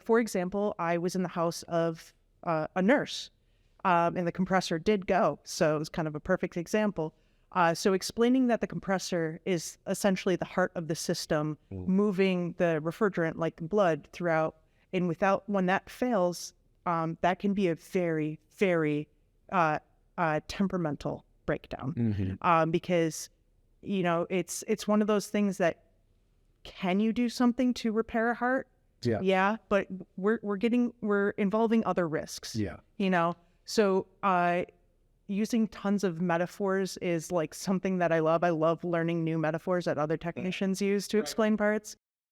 for example, I was in the house of a nurse, and the compressor did go. So it was kind of a perfect example. So explaining that the compressor is essentially the heart of the system, moving the refrigerant like blood throughout, and when that fails, that can be a very, very temperamental breakdown, because, you know, it's one of those things that, can you do something to repair a heart? Yeah, but we're involving other risks. Yeah. You know, so using tons of metaphors is like something that I love. I love learning new metaphors that other technicians use to explain parts.